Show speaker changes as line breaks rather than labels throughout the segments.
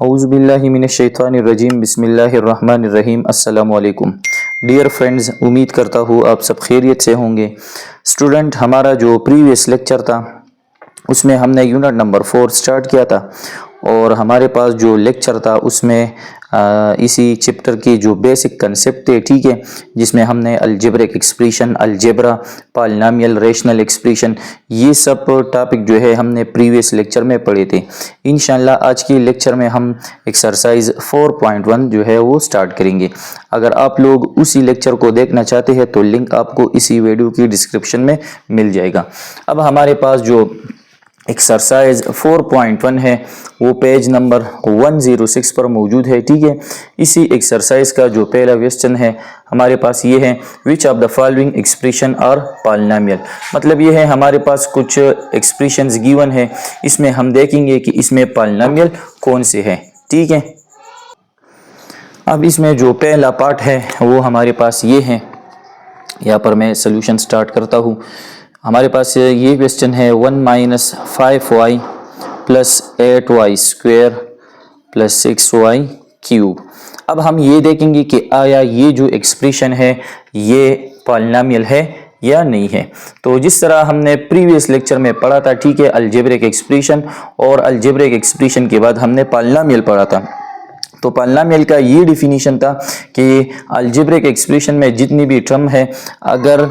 औज़ुबिल्लाहिमिनश्शैतानिर्रजीम बिस्मिल्लाहिर्रहमानिर्रहीम अस्सलामुअलैकुम। Dear friends, उम्मीद करता हूँ आप सब खैरियत से होंगे। स्टूडेंट, हमारा जो प्रीवियस लेक्चर था उसमें हमने यूनिट नंबर 4 स्टार्ट किया था और हमारे पास जो लेक्चर था उसमें इसी चैप्टर की जो बेसिक कंसेप्ट थे, ठीक है, जिसमें हमने algebraic expression, algebra, polynomial, rational expression, ये सब टॉपिक जो है हमने प्रीवियस लेक्चर में पढ़े थे। इंशाल्लाह आज की लेक्चर में हम एक्सरसाइज 4.1 जो है वो स्टार्ट करेंगे। अगर आप लोग उसी लेक्चर को देखना चाहते हैं तो लिंक आपको इसी वीडियो की डिस्क्रिप्शन में मिल जाएगा। अब हमारे पास जो एक्सरसाइज 4.1 है वो पेज नंबर 106 पर मौजूद है, ठीक है। इसी एक्सरसाइज का जो पहला क्वेश्चन है हमारे पास ये है, which of the following expression are polynomial. मतलब ये है हमारे पास कुछ एक्सप्रेशंस गिवन है, इसमें हम देखेंगे कि इसमें पॉलिनोमियल कौन से है, ठीक है। अब इसमें जो पहला पार्ट है वो हमारे पास ये है, यहाँ पर मैं सोल्यूशन स्टार्ट करता हूँ। हमारे पास ये क्वेश्चन है 1 - 5y + 8y² + 6y क्यूब। अब हम ये देखेंगे कि आया ये जो एक्सप्रेशन है ये पॉलिनोमियल है या नहीं है। तो जिस तरह हमने प्रीवियस लेक्चर में पढ़ा था, ठीक है, अलजेब्रिक एक्सप्रेशन, और अलजेब्रिक एक्सप्रेशन के बाद हमने पॉलिनोमियल पढ़ा था। तो पॉलिनोमियल का ये डिफिनीशन था कि अलजेब्रिक एक्सप्रेशन में जितनी भी टर्म है, अगर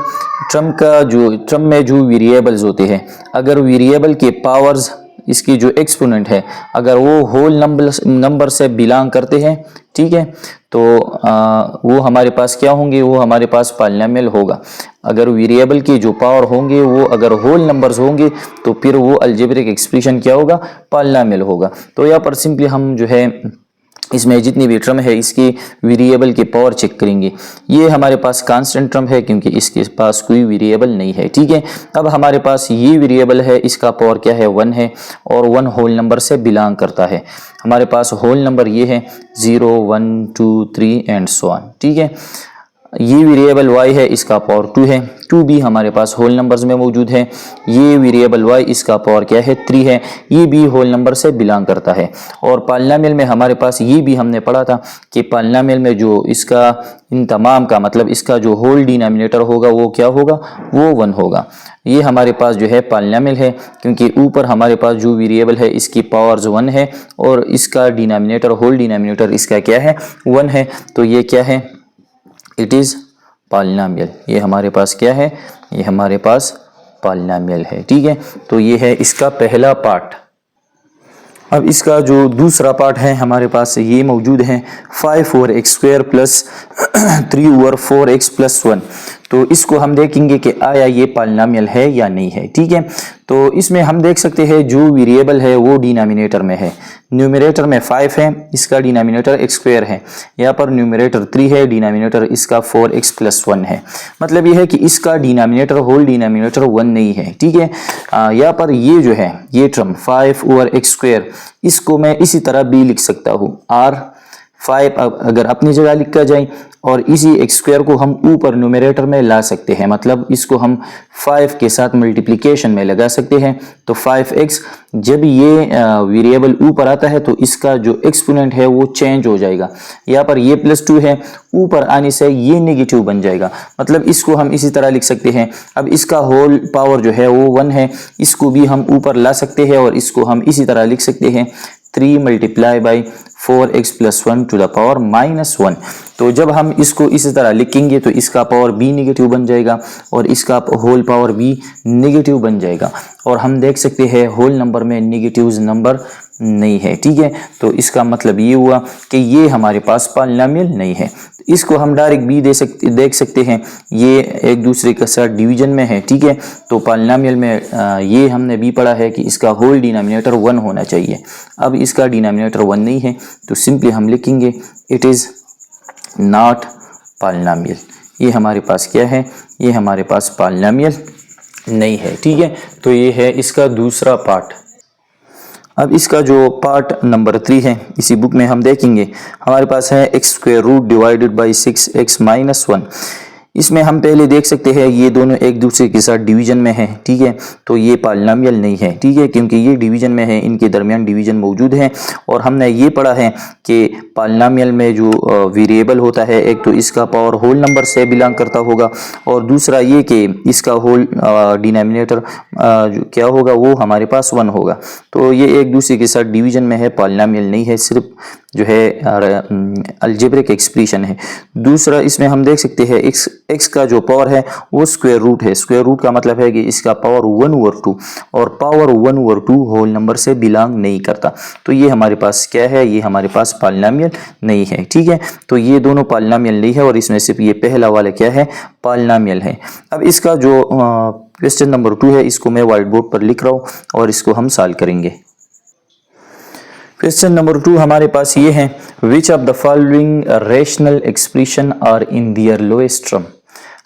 टर्म में जो वेरिएबल्स होते हैं, अगर वेरिएबल के पावर्स, इसकी जो एक्सपोनेंट है, अगर वो होल नंबर से बिलोंग करते हैं, ठीक है, तो वो हमारे पास क्या होंगे, वो हमारे पास पॉलिनोमियल होगा। अगर वेरिएबल के जो पावर होंगे वो अगर होल नंबर्स होंगे तो फिर वो अलजेब्रिक एक्सप्रेशन क्या होगा, पॉलिनोमियल होगा। तो यहाँ पर सिंपली हम जो है इसमें जितनी भी टर्म है इसकी वेरिएबल के पावर चेक करेंगे। ये हमारे पास कांस्टेंट टर्म है क्योंकि इसके पास कोई वेरिएबल नहीं है, ठीक है। अब हमारे पास ये वेरिएबल है, इसका पावर क्या है, 1 है, और 1 होल नंबर से बिलोंग करता है। हमारे पास होल नंबर ये है 0, 1, 2, 3 एंड सो ऑन, ठीक है। ये वेरिएबल y है, इसका पावर 2 है, 2 भी हमारे पास होल नंबर्स में मौजूद है। ये वेरिएबल y, इसका पावर क्या है, 3 है, ये भी होल नंबर से बिलोंग करता है। और पॉलिनोमियल में हमारे पास ये भी हमने पढ़ा था कि पॉलिनोमियल में जो इसका इन तमाम का मतलब इसका जो होल डिनोमिनेटर होगा वो क्या होगा, वो 1 होगा। ये हमारे पास जो है पॉलिनोमियल है क्योंकि ऊपर हमारे पास जो वेरिएबल है इसकी पावर्स 1 है और इसका डिनोमिनेटर, होल डिनोमिनेटर इसका क्या है, 1 है। तो ये क्या है, इट इज़ पॉलिनोमियल। ये हमारे पास क्या है, ये हमारे पास पॉलिनोमियल है, ठीक है। तो ये है इसका पहला पार्ट। अब इसका जो दूसरा पार्ट है हमारे पास ये मौजूद है 5x² + 3/4x + 1। तो इसको हम देखेंगे कि आया ये पॉलिनोमियल है या नहीं है, ठीक है। तो इसमें हम देख सकते हैं जो वेरिएबल है वो डिनोमिनेटर में है। न्यूमरेटर में 5 है, इसका डिनोमिनेटर x² है। यहाँ पर न्यूमरेटर 3 है, डिनोमिनेटर इसका 4x + 1 है। मतलब ये है कि इसका डिनोमिनेटर, होल डिनोमिनेटर 1 नहीं है, ठीक है। यहाँ पर ये जो है ये टर्म 5/x², इसको मैं इसी तरह भी लिख सकता हूँ, R5 अगर अपनी जगह लिखा जाए, और इसी x² को हम ऊपर न्यूमरेटर में ला सकते हैं, मतलब इसको हम 5 के साथ मल्टीप्लिकेशन में लगा सकते हैं। तो 5x, जब ये वेरिएबल ऊपर आता है तो इसका जो एक्सपोनेंट है वो चेंज हो जाएगा। यहाँ पर ये +2 है, ऊपर आने से ये नेगेटिव बन जाएगा, मतलब इसको हम इसी तरह लिख सकते हैं। अब इसका होल पावर जो है वो 1 है, इसको भी हम ऊपर ला सकते हैं और इसको हम इसी तरह लिख सकते हैं 3 × 4x + 1 to the power -1। तो जब हम इसको इसी तरह लिखेंगे तो इसका पावर भी नेगेटिव बन जाएगा और इसका होल पावर भी नेगेटिव बन जाएगा। और हम देख सकते हैं होल नंबर में नेगेटिव नंबर नहीं है, ठीक है। तो इसका मतलब ये हुआ कि ये हमारे पास पॉलिनोमियल नहीं है। इसको हम डायरेक्ट भी देख सकते हैं, ये एक दूसरे के साथ डिवीजन में है, ठीक है। तो पॉलिनोमियल में ये हमने भी पढ़ा है कि इसका होल डिनोमिनेटर 1 होना चाहिए। अब इसका डिनोमिनेटर 1 नहीं है तो सिंपली हम लिखेंगे इट इज़ नॉट पॉलिनोमियल। ये हमारे पास क्या है, ये हमारे पास पॉलिनोमियल नहीं है, ठीक है। तो ये है इसका दूसरा पार्ट। अब इसका जो पार्ट नंबर 3 है इसी बुक में हम देखेंगे, हमारे पास है x² √/6x - 1। इसमें हम पहले देख सकते हैं ये दोनों एक दूसरे के साथ डिवीजन में है, ठीक है। तो ये पॉलिनोमियल नहीं है, ठीक है, क्योंकि ये डिवीजन में है, इनके दरमियान डिवीजन मौजूद है। और हमने ये पढ़ा है कि पॉलिनोमियल में जो वेरिएबल होता है, एक तो इसका पावर होल नंबर से बिलोंग करता होगा, और दूसरा ये कि इसका होल डिनोमिनेटर क्या होगा, वो हमारे पास 1 होगा। तो ये एक दूसरे के साथ डिवीजन में है, पॉलिनोमियल नहीं है, सिर्फ जो है अलजेब्रिक एक्सप्रेशन है। दूसरा इसमें हम देख सकते हैं x का जो पावर है वो स्क्वायर रूट है। स्क्वायर रूट का मतलब है कि इसका पावर 1/2, और पावर 1/2 होल नंबर से बिलोंग नहीं करता। तो ये हमारे पास क्या है, ये हमारे पास पॉलिनोमियल नहीं है, ठीक है। तो ये दोनों पॉलिनोमियल नहीं है, और इसमें सिर्फ ये पहला वाला क्या है, पॉलिनोमियल है। अब इसका जो क्वेश्चन नंबर 2 है, इसको मैं व्हाइट बोर्ड पर लिख रहा हूँ और इसको हम सॉल्व करेंगे। क्वेश्चन नंबर 2 हमारे पास ये है, which of the following rational expression are in their lowest term.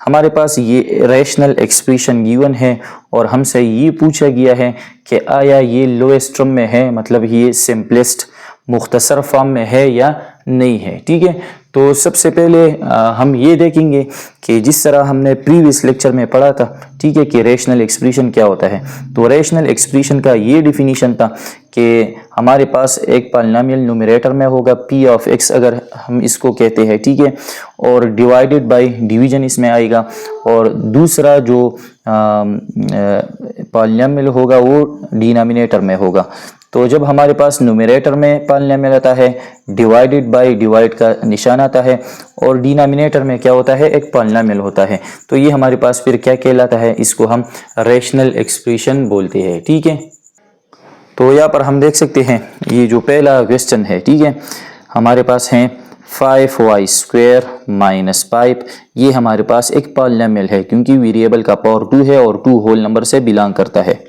हमारे पास ये रेशनल एक्सप्रेशन गिवन है और हमसे ये पूछा गया है कि आया ये लोएस्ट टर्म में है, मतलब ये सिंपलेस्ट मुख्तसर फॉर्म में है या नहीं है, ठीक है। तो सबसे पहले हम ये देखेंगे कि जिस तरह हमने प्रीवियस लेक्चर में पढ़ा था, ठीक है, कि रेशनल एक्सप्रेशन क्या होता है। तो रेशनल एक्सप्रेशन का ये डिफिनीशन था कि हमारे पास एक पॉलिनोमियल न्यूमरेटर में होगा p ऑफ x, अगर हम इसको कहते हैं, ठीक है, और डिवाइडेड बाय डिवीजन इसमें आएगा, और दूसरा जो पॉलिनोमियल होगा वो डिनोमिनेटर में होगा। तो जब हमारे पास न्यूमरेटर में पॉलिनोमियल आता है, डिवाइडेड बाय डिवाइड का निशान आता है, और डिनोमिनेटर में क्या होता है, एक पॉलिनोमियल होता है। तो ये हमारे पास फिर क्या कहलाता है, इसको हम रेशनल एक्सप्रेशन बोलते हैं, ठीक है। तो यहाँ पर हम देख सकते हैं ये जो पहला क्वेश्चन है, ठीक है, हमारे पास है 5y² - 5। ये हमारे पास एक पॉलिनोमियल है क्योंकि वेरिएबल का पावर 2 है और 2 होल नंबर से बिलोंग करता है।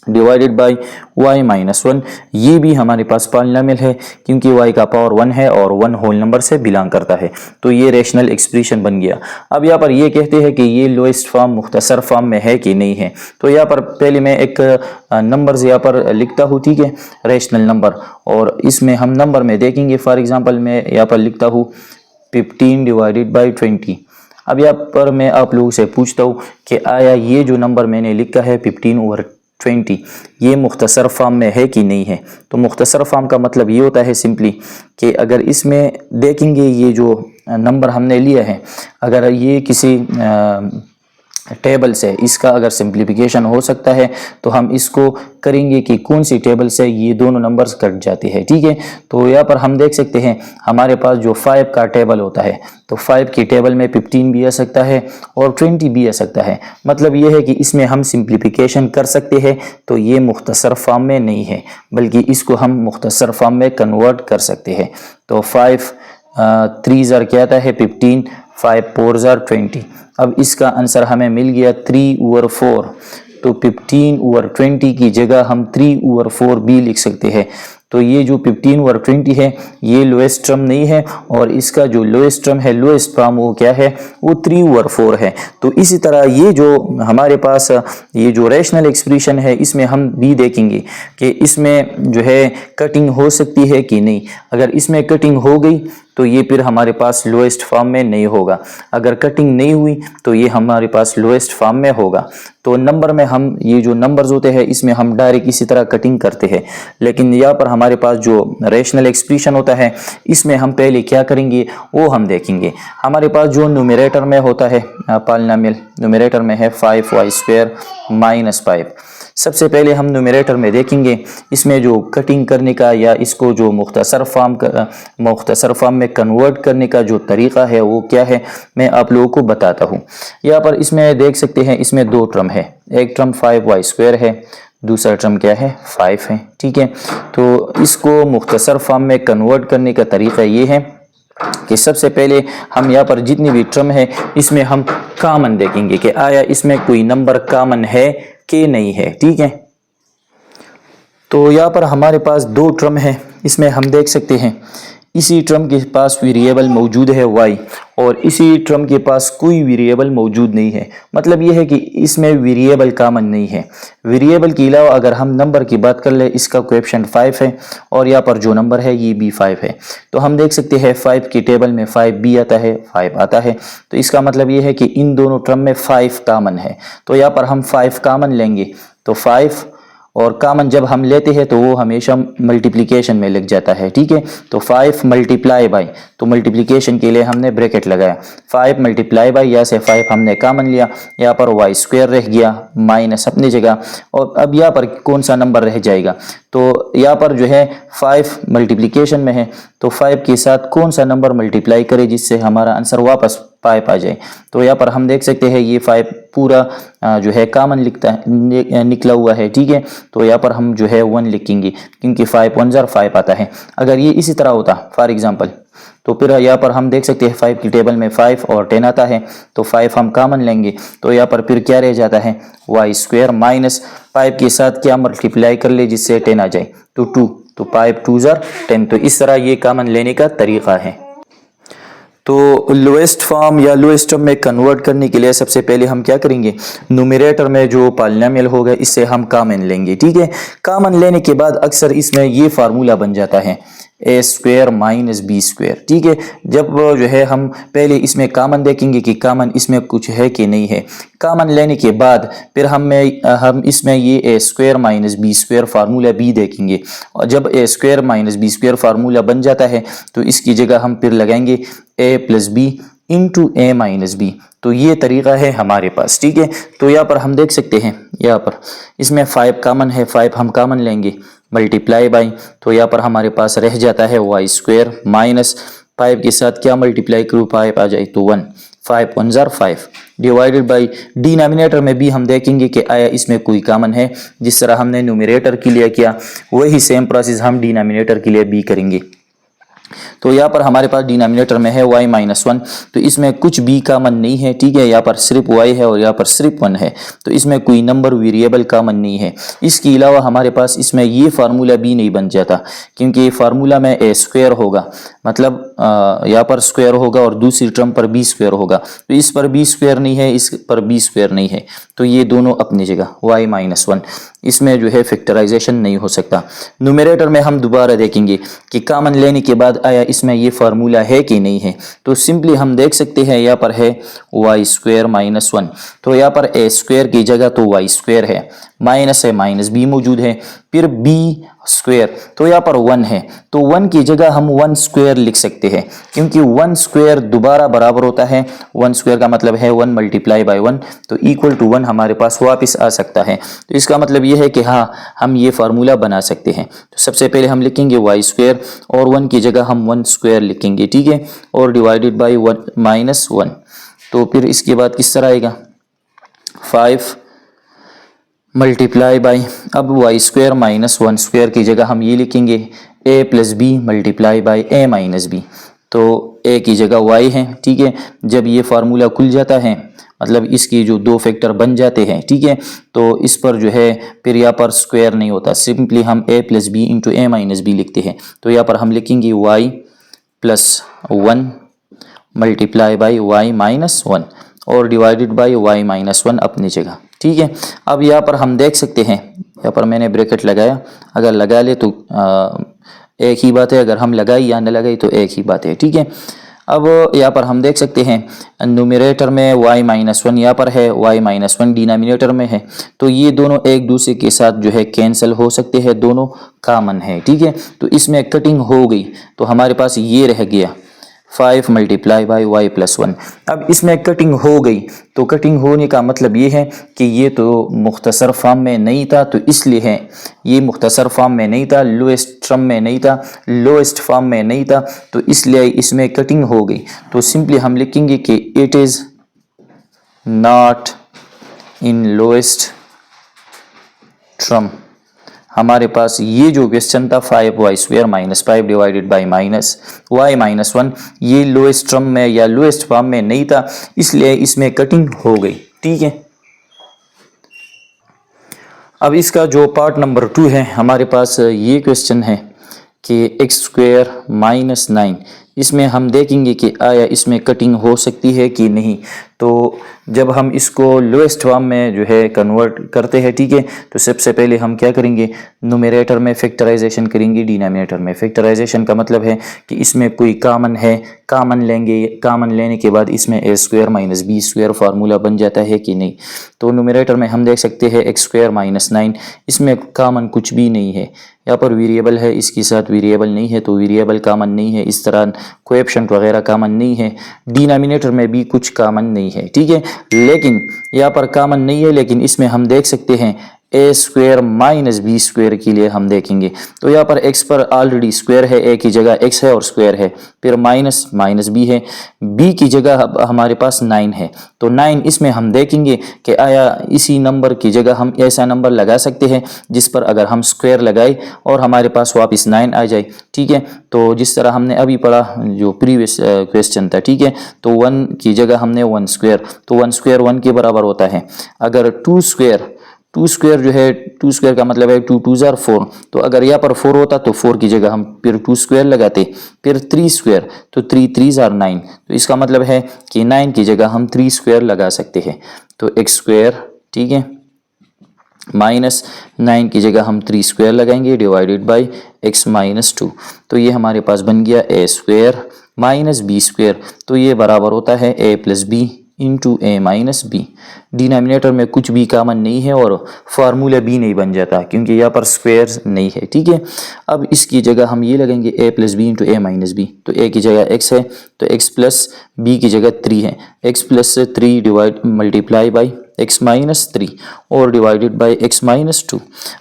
डिवाइडेड बाय y - 1, ये भी हमारे पास पॉलिनोमियल है क्योंकि y का पावर 1 है और 1 होल नंबर से बिलोंग करता है। तो ये रेशनल एक्सप्रेशन बन गया। अब यहाँ पर ये कहते हैं कि ये लोएस्ट फॉर्म मुख्तसर फॉर्म में है कि नहीं है। तो यहाँ पर पहले मैं एक नंबर्स यहाँ पर लिखता हूँ, ठीक है, रेशनल नंबर, और इसमें हम नंबर में देखेंगे। फॉर एग्जाम्पल मैं यहाँ पर लिखता हूँ 15 डिवाइडेड बाई 20। अब यहाँ पर मैं आप लोगों से पूछता हूँ कि आया ये जो नंबर मैंने लिखा है 15/20 ये मुख्तसर फॉर्म में है कि नहीं है। तो मुख्तसर फॉर्म का मतलब ये होता है सिंपली कि अगर इसमें देखेंगे ये जो नंबर हमने लिया है, अगर ये किसी टेबल से इसका अगर सिंप्लीफिकेशन हो सकता है तो हम इसको करेंगे कि कौन सी टेबल से ये दोनों नंबर्स कट जाते हैं, ठीक है। तो यहाँ पर हम देख सकते हैं हमारे पास जो 5 का टेबल होता है, तो 5 की टेबल में 15 भी आ सकता है और 20 भी आ सकता है। मतलब ये है कि इसमें हम सिंप्लीफिकेशन कर सकते हैं। तो ये मुख्तसर फॉर्म में नहीं है, बल्कि इसको हम मुख्तसर फॉर्म में कन्वर्ट कर सकते हैं। तो 5 3 क्या आता है 15, 5 4 20। अब इसका आंसर हमें मिल गया 3/4। तो 15/20 की जगह हम 3/4 भी लिख सकते हैं। तो ये जो 15/20 है ये लोएस्ट टर्म नहीं है, और इसका जो लोएस्ट टर्म है, लोएस्ट फॉर्म वो क्या है, वो 3/4 है। तो इसी तरह ये जो हमारे पास ये जो रेशनल एक्सप्रेशन है, इसमें हम भी देखेंगे कि इसमें जो है कटिंग हो सकती है कि नहीं। अगर इसमें कटिंग हो गई तो ये फिर हमारे पास लोएस्ट फॉर्म में नहीं होगा। अगर कटिंग नहीं हुई तो ये हमारे पास लोएस्ट फॉर्म में होगा। तो नंबर में हम ये जो नंबर्स होते हैं इसमें हम डायरेक्ट इसी तरह कटिंग करते हैं, लेकिन यहाँ पर हमारे पास जो रेशनल एक्सप्रेशन होता है इसमें हम पहले क्या करेंगे वो हम देखेंगे। हमारे पास जो न्यूमरेटर में होता है पॉलिनोमियल, न्यूमरेटर में है 5y² - 5। सबसे पहले हम न्यूमरेटर में देखेंगे इसमें जो कटिंग करने का या इसको जो मुख्तसर फॉर्म में कन्वर्ट करने का जो तरीक़ा है वो क्या है, मैं आप लोगों को बताता हूँ। यहाँ पर इसमें देख सकते हैं इसमें 2 टर्म है, एक टर्म 5y² है, दूसरा टर्म क्या है 5 है, ठीक है। तो इसको मुख्तसर फॉर्म में कन्वर्ट करने का तरीक़ा ये है कि सबसे पहले हम यहाँ पर जितनी भी टर्म है इसमें हम कॉमन देखेंगे कि आया इसमें कोई नंबर कॉमन है कि नहीं है, ठीक है। तो यहाँ पर हमारे पास 2 टर्म है, इसमें हम देख सकते हैं इसी टर्म के पास वेरिएबल मौजूद है y और इसी टर्म के पास कोई वेरिएबल मौजूद नहीं है। मतलब यह है कि इसमें वेरिएबल कॉमन नहीं है। वेरिएबल के अलावा अगर हम नंबर की बात कर ले, इसका कोएफिशिएंट 5 है और यहाँ पर जो नंबर है ये भी 5 है। तो हम देख सकते हैं 5 की टेबल में 5 भी आता है, 5 आता है। तो इसका मतलब ये है कि इन दोनों टर्म में 5 कॉमन है। तो यहाँ पर हम 5 कॉमन लेंगे तो 5 और कॉमन जब हम लेते हैं तो वो हमेशा मल्टीप्लिकेशन में लग जाता है, ठीक है। तो 5 मल्टीप्लाई बाई, तो मल्टीप्लिकेशन के लिए हमने ब्रैकेट लगाया, 5 मल्टीप्लाई बाई, यहाँ से 5 हमने कॉमन लिया, यहाँ पर वाई स्क्वायर रह गया माइनस अपनी जगह। और अब यहाँ पर कौन सा नंबर रह जाएगा, तो यहाँ पर जो है 5 मल्टीप्लिकेशन में है तो 5 के साथ कौन सा नंबर मल्टीप्लाई करे जिससे हमारा आंसर वापस 5 आ जाए। तो यहाँ पर हम देख सकते हैं ये 5 पूरा जो है कॉमन निकला हुआ है, ठीक है। तो यहाँ पर हम जो है 1 लिखेंगे क्योंकि 5 1 ज़र 5 आता है। अगर ये इसी तरह होता फॉर एग्जांपल तो फिर यहाँ पर हम देख सकते हैं 5 की टेबल में 5 और 10 आता है तो 5 हम कॉमन लेंगे तो यहाँ पर फिर क्या रह जाता है वाई स्क्वायर माइनस 5 के साथ क्या मल्टीप्लाई कर ले जिससे 10 आ जाए तो 2, तो 5 2 ज़र 10। तो इस तरह ये कॉमन लेने का तरीका है। तो लोएस्ट फॉर्म या लोएस्ट टर्म में कन्वर्ट करने के लिए सबसे पहले हम क्या करेंगे, न्यूमरेटर में जो पॉलिनोमियल होगा इससे हम कॉमन लेंगे, ठीक है। कॉमन लेने के बाद अक्सर इसमें ये फार्मूला बन जाता है ए स्क्वायर माइनस बी स्क्वायर, ठीक है। जब जो है हम पहले इसमें कॉमन देखेंगे कि कॉमन इसमें कुछ है कि नहीं है। कॉमन लेने के बाद फिर हम इसमें ये A square minus B square formula भी देखेंगे और जब A square minus B square formula बन जाता है तो इसकी जगह हम फिर लगाएंगे A plus B into A minus B. तो ये तरीका है हमारे पास, ठीक है। तो यहाँ पर हम देख सकते हैं यहाँ पर इसमें 5 कॉमन है, 5 हम कॉमन लेंगे मल्टीप्लाई बाई, तो यहाँ पर हमारे पास रह जाता है वाई स्क्वायर माइनस 5 के साथ क्या मल्टीप्लाई करूँ 5 आ जाए तो 1, 5 1 ज़र 5 डिवाइडेड बाई डिनोमिनेटर में भी हम देखेंगे कि आया इसमें कोई कॉमन है। जिस तरह हमने न्यूमरेटर के लिए किया वही सेम प्रोसेस हम डिनोमिनेटर के लिए भी करेंगे। तो यहाँ पर हमारे पास डिनोमिनेटर में है y माइनस 1 तो इसमें कुछ भी कॉमन नहीं है, ठीक है। यहाँ पर सिर्फ y है और यहाँ पर सिर्फ 1 है तो इसमें कोई नंबर वेरिएबल कॉमन नहीं है। इसके अलावा हमारे पास इसमें ये फार्मूला भी नहीं बन जाता क्योंकि ये फार्मूला में ए स्क्वायर होगा, मतलब यहाँ पर स्क्वायर होगा और दूसरी टर्म पर बी स्क्वायर होगा। तो इस पर बी स्क्वायर नहीं है, इस पर बी स्क्वायर नहीं है, तो ये दोनों अपनी जगह y माइनस 1 इसमें जो है फैक्टराइजेशन नहीं हो सकता। न्यूमरेटर में हम दोबारा देखेंगे कि कॉमन लेने के बाद आया इसमें ये फार्मूला है कि नहीं है। तो सिंपली हम देख सकते हैं यहाँ पर है वाई स्क्वायर माइनस 1 तो यहाँ पर ए स्क्वायर की जगह तो वाई स्क्वायर है, माइनस है माइनस बी मौजूद है, फिर बी स्क्वायर तो यहाँ पर 1 है तो 1 की जगह हम 1 स्क्वायर लिख सकते हैं क्योंकि 1 स्क्वायर दोबारा बराबर होता है 1 स्क्वायर का मतलब है 1 मल्टीप्लाई बाई 1 तो इक्वल टू 1 हमारे पास वापस आ सकता है। तो इसका मतलब ये है कि हाँ हम ये फार्मूला बना सकते हैं। तो सबसे पहले हम लिखेंगे वाई स्क्वायर और 1 की जगह हम 1 स्क्वायर लिखेंगे, ठीक है, और डिवाइडेड बाई 1 माइनस 1। तो फिर इसके बाद किस तरह आएगा 5 मल्टीप्लाई बाई, अब वाई स्क्वायर माइनस 1 स्क्वायर की जगह हम ये लिखेंगे A plus B multiply by A minus B. तो ए की जगह वाई है, ठीक है। जब ये फार्मूला खुल जाता है मतलब इसकी जो दो फैक्टर बन जाते हैं, ठीक है, तो इस पर जो है फिर यहाँ पर स्क्वायर नहीं होता, सिंपली हम A plus B into A minus B लिखते हैं। तो यहाँ पर हम लिखेंगे Y plus 1 multiply by Y minus 1 और डिवाइडेड बाई वाई माइनस 1 अपनी जगह, ठीक है। अब यहाँ पर हम देख सकते हैं यहाँ पर मैंने ब्रैकेट लगाया, अगर लगा ले तो एक ही बात है, अगर हम लगाई या न लगाई तो एक ही बात है, ठीक है। अब यहाँ पर हम देख सकते हैं न्यूमरेटर में y माइनस 1 यहाँ पर है, y माइनस 1 डिनोमिनेटर में है, तो ये दोनों एक दूसरे के साथ जो है कैंसिल हो सकते हैं, दोनों कॉमन है, ठीक है। तो इसमें कटिंग हो गई तो हमारे पास ये रह गया 5 मल्टीप्लाई बाई वाई प्लस 1। अब इसमें कटिंग हो गई तो कटिंग होने का मतलब ये है कि ये तो मुख्तसर फॉर्म में नहीं था, तो इसलिए है ये मुख्तसर फॉर्म में नहीं था, लोएस्ट टर्म में नहीं था, लोएस्ट फॉर्म में नहीं था, तो इसलिए इसमें कटिंग हो गई। तो सिंपली हम लिखेंगे कि it is not in lowest term. हमारे पास ये जो क्वेश्चन था 5y square minus 5 divided by minus y minus 1 ये लोएस्ट टर्म में या लोएस्ट फॉर्म में नहीं था, इसलिए इसमें कटिंग हो गई, ठीक है। अब इसका जो पार्ट नंबर 2 है हमारे पास ये क्वेश्चन है कि एक्स स्क्वायर माइनस 9, इसमें हम देखेंगे कि आया इसमें कटिंग हो सकती है कि नहीं। तो जब हम इसको लोएस्ट फॉर्म में जो है कन्वर्ट करते हैं, ठीक है, तो सबसे पहले हम क्या करेंगे, न्यूमरेटर में फैक्टराइजेशन करेंगे, डिनोमिनेटर में फैक्टराइजेशन का मतलब है कि इसमें कोई कॉमन है, कॉमन लेंगे, कॉमन लेने के बाद इसमें A square minus B square formula बन जाता है कि नहीं। तो न्यूमरेटर में हम देख सकते हैं एक्स स्क्वायर माइनस 9, इसमें कॉमन कुछ भी नहीं है, यहाँ पर वेरिएबल है, इसके साथ वेरिएबल नहीं है तो वेरिएबल कॉमन नहीं है, इस तरह कोएफिशिएंट वगैरह कॉमन नहीं है, डिनोमिनेटर में भी कुछ कॉमन नहीं है, ठीक है। लेकिन यहाँ पर कॉमन नहीं है, लेकिन इसमें हम देख सकते हैं ए स्क्वायर माइनस बी स्क्वायर के लिए हम देखेंगे। तो यहाँ पर एक्स पर ऑलरेडी स्क्वायर है, ए की जगह एक्स है और स्क्वायर है, फिर माइनस माइनस बी है, बी की जगह हमारे पास 9 है। तो 9 इसमें हम देखेंगे कि आया इसी नंबर की जगह हम ऐसा नंबर लगा सकते हैं जिस पर अगर हम स्क्वायर लगाए और हमारे पास वापस 9 आ जाए, ठीक है। तो जिस तरह हमने अभी पढ़ा जो प्रीवियस क्वेश्चन था, ठीक है, तो 1 की जगह हमने 1 स्क्वायर, तो 1 स्क्वायर 1 के बराबर होता है। अगर 2 स्क्वायर जो है, 2 स्क्वायर का मतलब है 2 2 जार 4, तो अगर यहाँ पर 4 होता तो 4 की जगह हम फिर 2 स्क्वायर लगाते, फिर 3 स्क्वायर तो 3 3 जार 9, तो इसका मतलब है कि 9 की जगह हम 3 स्क्वायर लगा सकते हैं। तो एक्स स्क्वायर, ठीक है, माइनस 9 की जगह हम 3 स्क्वायर लगाएंगे डिवाइडेड बाई एक्स माइनस 2, तो ये हमारे पास बन गया ए स्क्वायर माइनस बी स्क्वायर, तो ये बराबर होता है ए plus B into A minus B. Denominator में कुछ भी कॉमन नहीं है और फार्मूला भी नहीं बन जाता क्योंकि यहाँ पर स्क्वायर नहीं है, ठीक है। अब इसकी जगह हम ये लगेंगे ए plus B into A minus B, तो ए की जगह एक्स है तो एक्स प्लस बी की जगह 3 है, X plus 3 divide multiply by X minus 3 और डिवाइडेड बाई एक्स माइनस 2।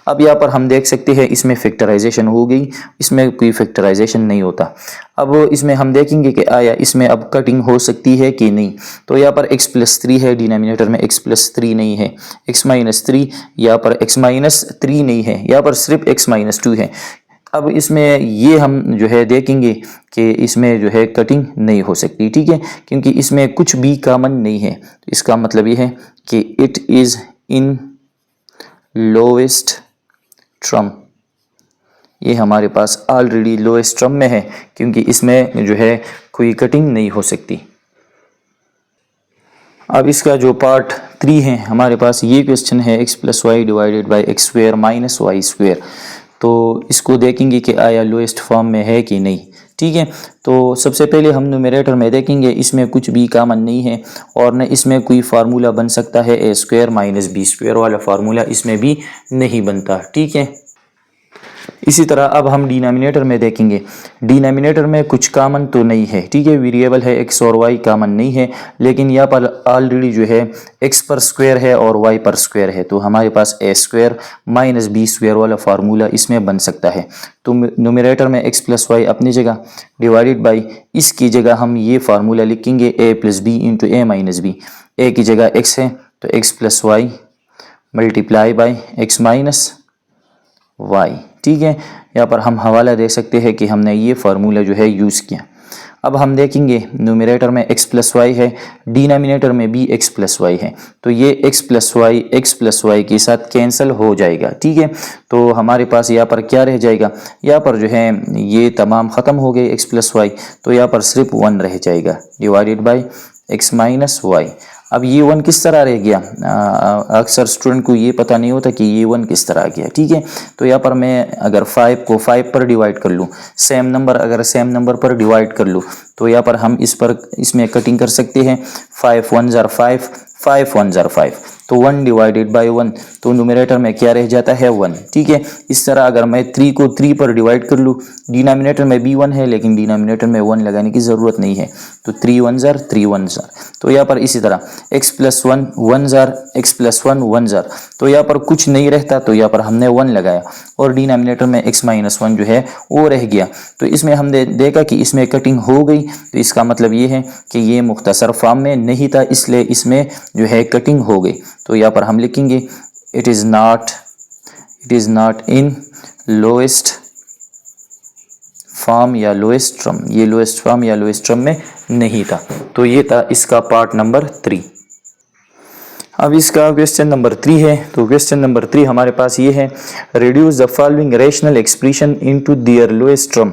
अब यहाँ पर हम देख सकते हैं इसमें फैक्टराइजेशन हो गई, इसमें कोई फैक्टराइजेशन नहीं होता। अब इसमें हम देखेंगे कि आया इसमें अब कटिंग हो सकती है कि नहीं। तो यहाँ पर x प्लस 3 है, डिनोमिनेटर में x प्लस 3 नहीं है, x माइनस 3, यहाँ पर x माइनस 3 नहीं है, यहाँ पर सिर्फ x माइनस 2 है। अब इसमें ये हम जो है देखेंगे कि इसमें जो है कटिंग नहीं हो सकती, ठीक है, क्योंकि इसमें कुछ भी कॉमन नहीं है। तो इसका मतलब ये है कि it is in lowest term, ये हमारे पास ऑलरेडी लोएस्ट टर्म में है क्योंकि इसमें जो है कोई कटिंग नहीं हो सकती। अब इसका जो पार्ट 3 है हमारे पास, ये क्वेश्चन है X plus Y divided by X square minus Y square. तो इसको देखेंगे कि आया लोएस्ट फॉर्म में है कि नहीं, ठीक है। तो सबसे पहले हम न्यूमरेटर में देखेंगे इसमें कुछ भी कॉमन नहीं है और न इसमें कोई फार्मूला बन सकता है, ए स्क्वायर माइनस बी स्क्वायर वाला फार्मूला इसमें भी नहीं बनता, ठीक है। इसी तरह अब हम डिनोमिनेटर में देखेंगे, डिनोमिनेटर में कुछ कॉमन तो नहीं है, ठीक है, वेरिएबल है एक्स और वाई कॉमन नहीं है, लेकिन यहाँ पर ऑलरेडी जो है एक्स पर स्क्वायर है और वाई पर स्क्वायर है, तो हमारे पास ए स्क्वायर माइनस बी स्क्वायर वाला फार्मूला इसमें बन सकता है। तो न्यूमरेटर में एक्स प्लस वाई अपनी जगह डिवाइडेड बाई, इसकी जगह हम ये फार्मूला लिखेंगे A plus B into A minus B, A की जगह एक्स है तो X plus Y multiply by X minus Y, ठीक है। यहाँ पर हम हवाला दे सकते हैं कि हमने ये फार्मूला जो है यूज़ किया। अब हम देखेंगे न्यूमरेटर में x प्लस वाई है, डिनोमिनेटर में भी x प्लस वाई है, तो ये x प्लस वाई के साथ कैंसिल हो जाएगा, ठीक है। तो हमारे पास यहाँ पर क्या रह जाएगा, यहाँ पर जो है ये तमाम ख़त्म हो गए x प्लस वाई, तो यहाँ पर सिर्फ 1 रह जाएगा divided by x minus Y. अब ये 1 किस तरह रह गया, अक्सर स्टूडेंट को ये पता नहीं होता कि ये 1 किस तरह आ गया, ठीक है। तो यहाँ पर मैं अगर 5 को 5 पर डिवाइड कर लूँ, सेम नंबर अगर सेम नंबर पर डिवाइड कर लूँ, तो यहाँ पर हम इसमें कटिंग कर सकते हैं, 5 1 जार 5, 5 1 जार 5, तो 1 डिवाइडेड बाई 1, तो न्यूमरेटर में क्या रह जाता है 1, ठीक है। इस तरह अगर मैं 3 को 3 पर डिवाइड कर लूँ, डिनोमिनेटर में भी 1 है लेकिन डिनोमिनेटर में 1 लगाने की ज़रूरत नहीं है, तो 3 1 जार 3 1 जार। तो यहाँ पर इसी तरह x plus 1 1 jar, x plus 1 1 jar, तो यहाँ पर कुछ नहीं रहता, तो यहाँ पर हमने 1 लगाया और डिनोमिनेटर में x माइनस 1 जो है वो रह गया। तो इसमें हमने देखा कि इसमें कटिंग हो गई, तो इसका मतलब ये है कि ये मुख्तसर फॉर्म में नहीं था, इसलिए इसमें जो है कटिंग हो गई। तो यहाँ पर हम लिखेंगे it is not in lowest form या लोएस्ट टर्म, ये लोएस्ट फॉर्म या लोएस्ट टर्म में नहीं था। तो ये था इसका पार्ट नंबर 3। अब इसका क्वेश्चन नंबर 3 है। तो क्वेश्चन नंबर 3 हमारे पास ये है, reduce the following rational expression into their lowest term.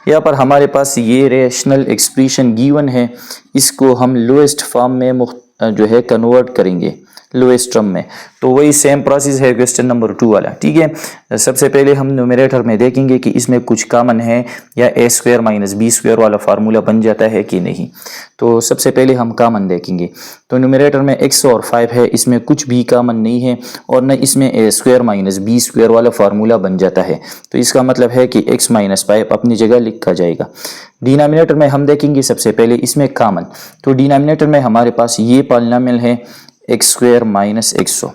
यहाँ पर हमारे पास ये रेशनल एक्सप्रेशन गिवन है, इसको हम लोएस्ट फॉर्म में जो है कन्वर्ट करेंगे लोएस्ट टर्म में। तो वही सेम प्रोसेस है क्वेश्चन नंबर 2 वाला, ठीक है। सबसे पहले हम न्यूमरेटर में देखेंगे कि इसमें कुछ कॉमन है या A square minus B square वाला फार्मूला बन जाता है कि नहीं। तो सबसे पहले हम कॉमन देखेंगे। तो न्यूमरेटर में x और 5 है, इसमें कुछ भी कॉमन नहीं है और न इसमें A square minus B square वाला फार्मूला बन जाता है। तो इसका मतलब है कि x माइनस 5 अपनी जगह लिखा जाएगा। डिनोमिनेटर में हम देखेंगे सबसे पहले इसमें कॉमन। तो डिनोमिनेटर में हमारे पास ये पॉलिनोमियल है एक्स स्क्वायर माइनस 100।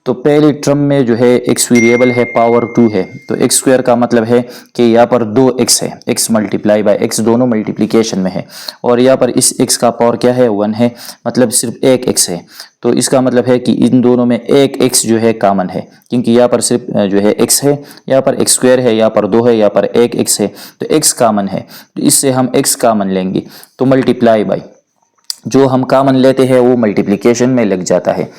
तो पहले टर्म में जो है x वेरिएबल है, पावर 2 है। तो x स्क्वायर का मतलब है कि यहाँ पर 2x है, x मल्टीप्लाई बाय x दोनों मल्टीप्लिकेशन में है, और यहाँ पर इस x का पावर क्या है 1 है, मतलब सिर्फ एक x है। तो इसका मतलब है कि इन दोनों में एक x जो है कॉमन है, क्योंकि यहाँ पर सिर्फ जो है x है, यहाँ पर x स्क्वायर है, यहाँ पर 2 है, यहाँ पर एक x है, तो x कॉमन है। तो इससे हम x कॉमन लेंगे, तो मल्टीप्लाई बाय जो हम कॉमन लेते हैं वो मल्टीप्लिकेशन में लग जाता है।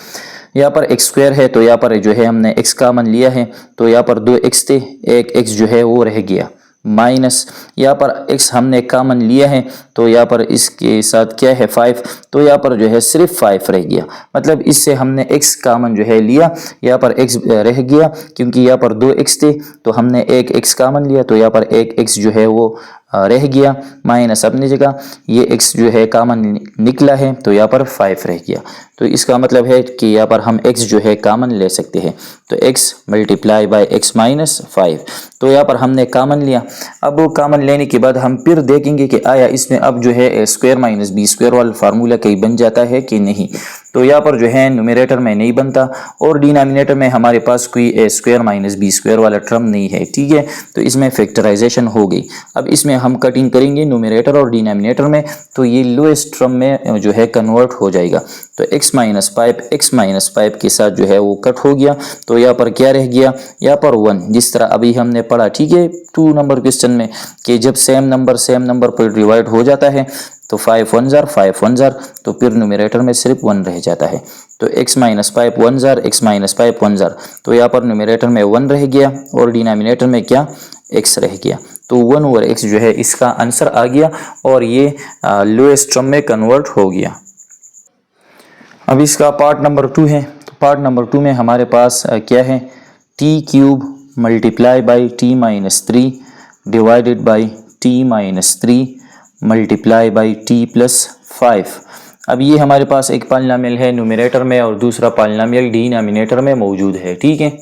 यहाँ पर x स्क्वायर है, तो यहाँ पर जो है हमने x कॉमन लिया है, तो यहाँ पर 2x थे, एक x जो है वो रह गया, माइनस यहाँ पर x हमने कॉमन लिया है, तो यहाँ पर इसके साथ क्या है 5, तो यहाँ पर जो है सिर्फ 5 रह गया, मतलब इससे हमने x कॉमन जो है लिया, यहाँ पर x रह गया, क्योंकि यहाँ पर 2x थे तो हमने एक x कॉमन लिया, तो यहाँ पर एक x जो है वो रह गया, माइनस अपनी जगह ये x जो है कॉमन निकला है, तो यहाँ पर 5 रह गया। तो इसका मतलब है कि यहाँ पर हम x जो है कॉमन ले सकते हैं, तो x multiply by x minus 5। तो यहाँ पर हमने कॉमन लिया। अब कॉमन लेने के बाद हम फिर देखेंगे कि आया इसमें अब जो है ए स्क्वायर माइनस बी स्क्वायर वाला फार्मूला कहीं बन जाता है कि नहीं। तो यहाँ पर जो है न्यूमरेटर में नहीं बनता और डिनोमिनेटर में हमारे पास कोई ए स्क्वायर माइनस बी स्क्वायर वाला टर्म नहीं है, ठीक है। तो इसमें फैक्टराइजेशन हो गई। अब इसमें हम कटिंग करेंगे न्यूमरेटर और डिनोमिनेटर में, तो ये लोएस्ट टर्म में जो है कन्वर्ट हो जाएगा। तो x माइनस 5 के साथ जो है वो कट हो गया, तो यहाँ पर क्या रह गया, यहाँ पर 1, जिस तरह अभी हमने पढ़ा, ठीक है 2 नंबर क्वेश्चन में, कि जब सेम नंबर पर डिवाइड हो जाता है तो 5 1 जार, तो फिर न्यूमरेटर में सिर्फ 1 रह जाता है। तो x minus 5 1 jar, x minus 5 1 jar, तो यहाँ पर न्यूमरेटर में 1 रह गया और डिनोमिनेटर में क्या x रह गया। तो 1 ओवर x जो है इसका आंसर आ गया और ये लोएस्ट टर्म में कन्वर्ट हो गया। अब इसका पार्ट नंबर 2 है। तो पार्ट नंबर 2 में हमारे पास क्या है, t cube multiply by t minus 3 divided by t minus 3 multiply by t plus 5। अब ये हमारे पास एक पॉलिनोमियल है न्यूमरेटर में और दूसरा पॉलिनोमियल डिनोमिनेटर में मौजूद है, ठीक है।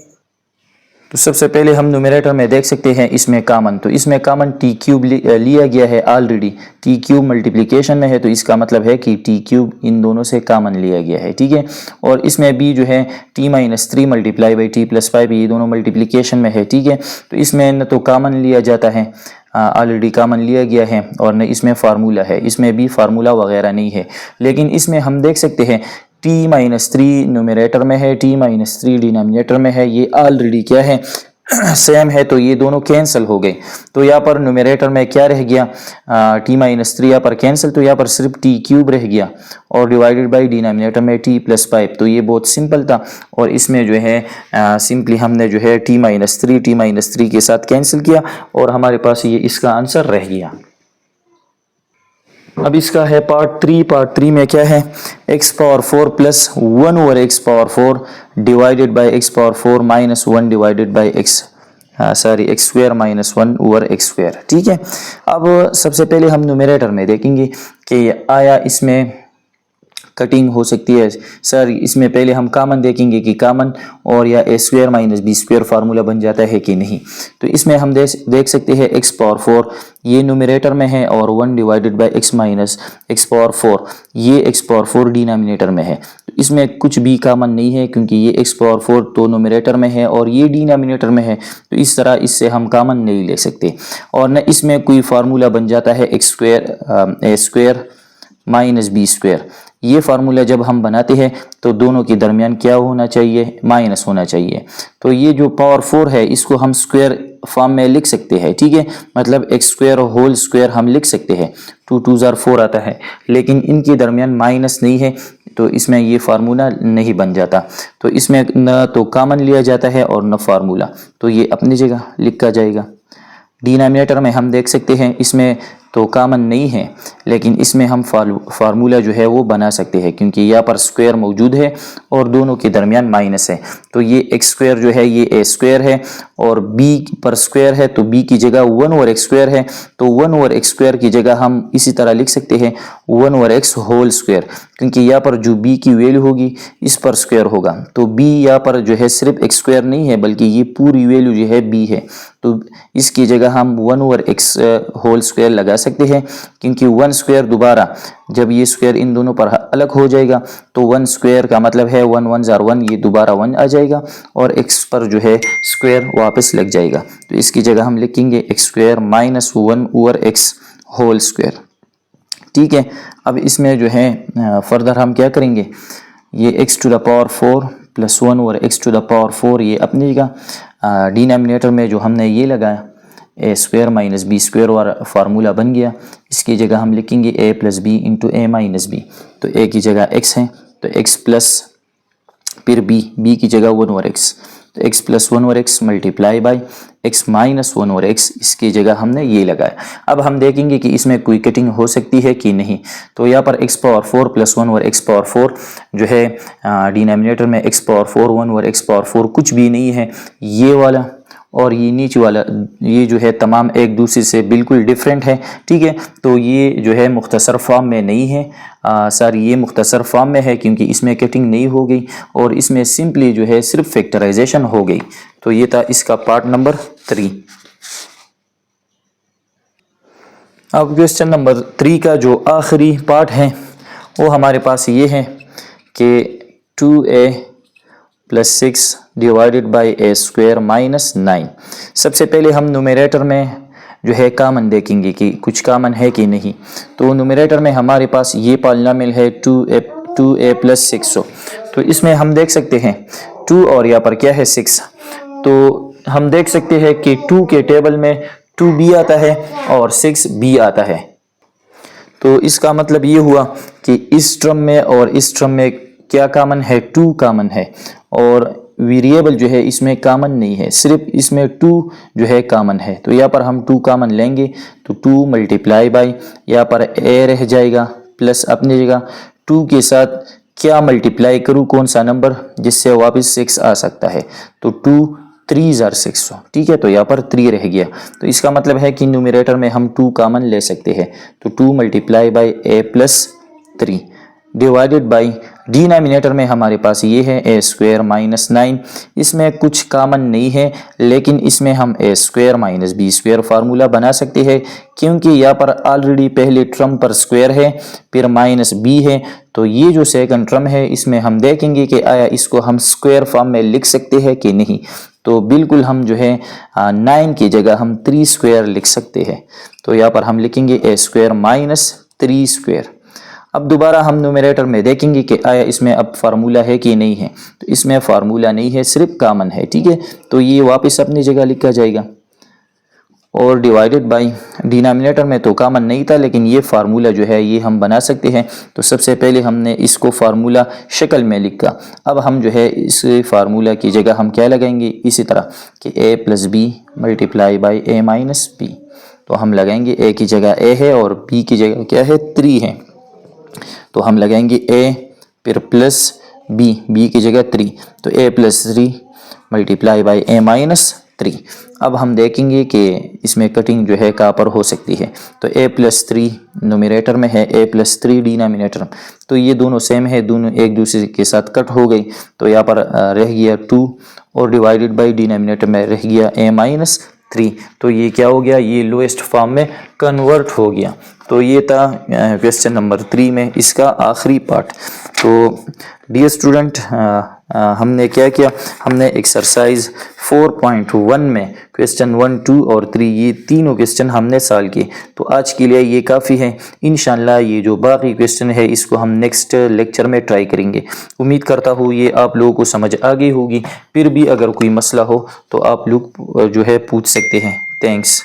तो सबसे पहले हम न्यूमरेटर में देख सकते हैं इसमें कॉमन, तो इसमें कॉमन टी क्यूब लिया गया है ऑलरेडी, टी क्यूब मल्टीप्लिकेशन में है, तो इसका मतलब है कि टी क्यूब इन दोनों से कॉमन लिया गया है, ठीक है। और इसमें भी जो है T minus 3 multiply by T plus 5 ये दोनों मल्टीप्लिकेशन में है, ठीक है। तो इसमें न तो कॉमन लिया जाता है, ऑलरेडी कॉमन लिया गया है, और न इसमें फार्मूला है, इसमें भी फार्मूला वगैरह नहीं है। लेकिन इसमें हम देख सकते हैं t माइनस 3 न्यूमरेटर में है, t माइनस 3 डिनोमिनेटर में है, ये ऑलरेडी क्या है सेम है, तो ये दोनों कैंसिल हो गए। तो यहाँ पर न्यूमरेटर में क्या रह गया, t माइनस 3 यहाँ पर कैंसिल, तो यहाँ पर सिर्फ t क्यूब रह गया और डिवाइडेड बाई डिनोमिनेटर में t प्लस 5। तो ये बहुत सिंपल था और इसमें जो है सिंपली हमने जो है t माइनस 3 के साथ कैंसिल किया और हमारे पास ये इसका आंसर रह गया। अब इसका है पार्ट 3। पार्ट 3 में क्या है, x power 4 plus 1 over x power 4 divided by x power 4 minus 1 divided by x square minus 1 over x square, ठीक है। अब सबसे पहले हम न्यूमरेटर में देखेंगे कि आया इसमें कटिंग हो सकती है सर। इसमें पहले हम कॉमन देखेंगे कि कॉमन और या A square minus B square formula बन जाता है कि नहीं। तो इसमें हम देख सकते हैं x पावर 4 ये न्यूमरेटर में है और 1 divided by x minus x power 4 ये x पावर 4 डिनोमिनेटर में है। तो इसमें कुछ भी कॉमन नहीं है क्योंकि ये x पावर 4 तो न्यूमरेटर में है और ये डिनोमिनेटर में है, तो इस तरह इससे हम कॉमन नहीं ले सकते। और न इसमें कोई फार्मूला बन जाता है x स्क्वायर ए स्क्वायर माइनस बी स्क्वायर। ये फार्मूला जब हम बनाते हैं तो दोनों के दरमियान क्या होना चाहिए, माइनस होना चाहिए। तो ये जो पावर 4 है इसको हम स्क्वायर फॉर्म में लिख सकते हैं, ठीक है, मतलब x स्क्वायर होल स्क्वायर हम लिख सकते हैं, 2 2 जार 4 आता है, लेकिन इनके दरमियान माइनस नहीं है, तो इसमें ये फार्मूला नहीं बन जाता। तो इसमें न तो कॉमन लिया जाता है और न फार्मूला, तो ये अपनी जगह लिखा जाएगा। डिनोमिनेटर में हम देख सकते हैं इसमें तो कॉमन नहीं है, लेकिन इसमें हम फार्मूला जो है वो बना सकते हैं, क्योंकि यहाँ पर स्क्वायर मौजूद है और दोनों के दरमियान माइनस है। तो ये एक्स स्क्वायर जो है ये ए स्क्वायर है, और बी पर स्क्वायर है तो बी की जगह 1/x स्क्वायर है, तो 1/x स्क्वायर की जगह हम इसी तरह लिख सकते हैं 1/x होल स्क्वायर, क्योंकि यहाँ पर जो बी की वैल्यू होगी इस पर स्क्वायर होगा। तो बी यहाँ पर जो है सिर्फ एक्स स्क्वायर नहीं है, बल्कि ये पूरी वैल्यू जो है बी है, तो इसकी जगह हम 1/x होल स्क्वायर लगा सकते हैं, क्योंकि 1 स्क्वायर दोबारा जब ये स्क्वायर इन दोनों पर अलग हो जाएगा तो 1 स्क्वायर का मतलब है 1 1 जार 1, ये दोबारा 1 आ जाएगा और x पर जो है स्क्वायर वापस लग जाएगा। तो इसकी जगह हम लिखेंगे X square minus 1/x whole square. ठीक है, अब इसमें जो है फर्दर हम क्या करेंगे, ये x टू द पावर 4 प्लस 1/x टू द पावर 4 ये अपनी जगह। डिनोमिनेटर में जो हमने ये लगाया ए स्क्वायर माइनस बी स्क्वायर वाला फार्मूला बन गया, इसकी जगह हम लिखेंगे A plus B into A minus B. तो ए की जगह x है तो x प्लस फिर b की जगह 1/x, तो x plus 1/x multiply by x minus 1/x, इसकी जगह हमने ये लगाया। अब हम देखेंगे कि इसमें कोई कटिंग हो सकती है कि नहीं। तो यहाँ पर x पावर 4 प्लस 1/x पावर 4 जो है डिनोमिनेटर में x पावर 4 1/x पावर 4 कुछ भी नहीं है, ये वाला और ये नीचे वाला ये जो है तमाम एक दूसरे से बिल्कुल डिफरेंट है। ठीक है, तो ये जो है मुख्तसर फॉर्म में नहीं है सर, ये मुख्तसर फॉर्म में है क्योंकि इसमें कटिंग नहीं हो गई और इसमें सिंपली जो है सिर्फ फैक्टराइजेशन हो गई। तो ये था इसका पार्ट नंबर 3। अब क्वेश्चन नंबर 3 का जो आखिरी पार्ट है वो हमारे पास ये है कि 2a plus 6 divided by A square minus 9। सबसे पहले हम न्यूमरेटर में जो है कॉमन देखेंगे कि कुछ कॉमन है कि नहीं। तो न्यूमरेटर में हमारे पास ये पॉलिनोमियल है 2a प्लस 6। तो इसमें हम देख सकते हैं 2 और यहाँ पर क्या है 6, तो हम देख सकते हैं कि 2 के टेबल में 2b आता है और 6b आता है। तो इसका मतलब ये हुआ कि इस टर्म में और इस टर्म में क्या कॉमन है, 2 कॉमन है, और वेरिएबल जो है इसमें कॉमन नहीं है, सिर्फ इसमें 2 जो है कॉमन है। तो यहाँ पर हम 2 कॉमन लेंगे तो 2 मल्टीप्लाई बाई यहाँ पर a रह जाएगा प्लस अपनी जगह 2 के साथ क्या मल्टीप्लाई करूँ, कौन सा नंबर जिससे वापस 6 आ सकता है, तो 2 3 जार 6। ठीक है, तो यहाँ पर 3 रह गया। तो इसका मतलब है कि न्यूमरेटर में हम 2 कॉमन ले सकते हैं। तो 2 multiply by a plus 3 divided by denominator में हमारे पास ये है ए स्क्वायर माइनस 9। इसमें कुछ कॉमन नहीं है, लेकिन इसमें हम A square minus B square formula बना सकते हैं, क्योंकि यहाँ पर ऑलरेडी पहले टर्म पर स्क्वायर है फिर माइनस बी है। तो ये जो सेकंड टर्म है इसमें हम देखेंगे कि आया इसको हम स्क्वायर फॉर्म में लिख सकते हैं कि नहीं। तो बिल्कुल हम जो है 9 की जगह हम 3 स्क्वायर लिख सकते हैं। तो यहाँ पर हम लिखेंगे ए स्क्वायर माइनस 3 स्क्वायर। अब दोबारा हम न्यूमरेटर में देखेंगे कि आया इसमें अब फार्मूला है कि नहीं है। तो इसमें फार्मूला नहीं है, सिर्फ कॉमन है। ठीक है, तो ये वापस अपनी जगह लिखा जाएगा और डिवाइडेड बाई डिनोमिनेटर में तो कॉमन नहीं था, लेकिन ये फार्मूला जो है ये हम बना सकते हैं। तो सबसे पहले हमने इसको फार्मूला शक्ल में लिखा। अब हम जो है इस फार्मूला की जगह हम क्या लगाएंगे, इसी तरह कि a plus B multiply by a minus B. तो हम लगाएंगे a की जगह a है और b की जगह क्या है 3 है। तो हम लगाएंगे a फिर प्लस b की जगह 3, तो a plus 3 multiply by a minus 3। अब हम देखेंगे कि इसमें कटिंग जो है कहाँ पर हो सकती है। तो a प्लस 3 न्यूमरेटर में है, a प्लस 3 डिनोमिनेटर, तो ये दोनों सेम है, दोनों एक दूसरे के साथ कट हो गई। तो यहाँ पर रह गया 2 और डिवाइडेड बाई डिनोमिनेटर में रह गया a माइनस 3। तो ये क्या हो गया, ये लोएस्ट फॉर्म में कन्वर्ट हो गया। तो ये था क्वेश्चन नंबर 3 में इसका आखिरी पार्ट। तो डियर स्टूडेंट हमने क्या किया, हमने एक्सरसाइज 4.1 में क्वेश्चन 1, 2 और 3 ये तीनों क्वेश्चन हमने सॉल्व किए। तो आज के लिए ये काफ़ी है। इंशाल्लाह ये जो बाकी क्वेश्चन है इसको हम नेक्स्ट लेक्चर में ट्राई करेंगे। उम्मीद करता हूँ ये आप लोगों को समझ आ गई होगी। फिर भी अगर कोई मसला हो तो आप लोग जो है पूछ सकते हैं। थैंक्स।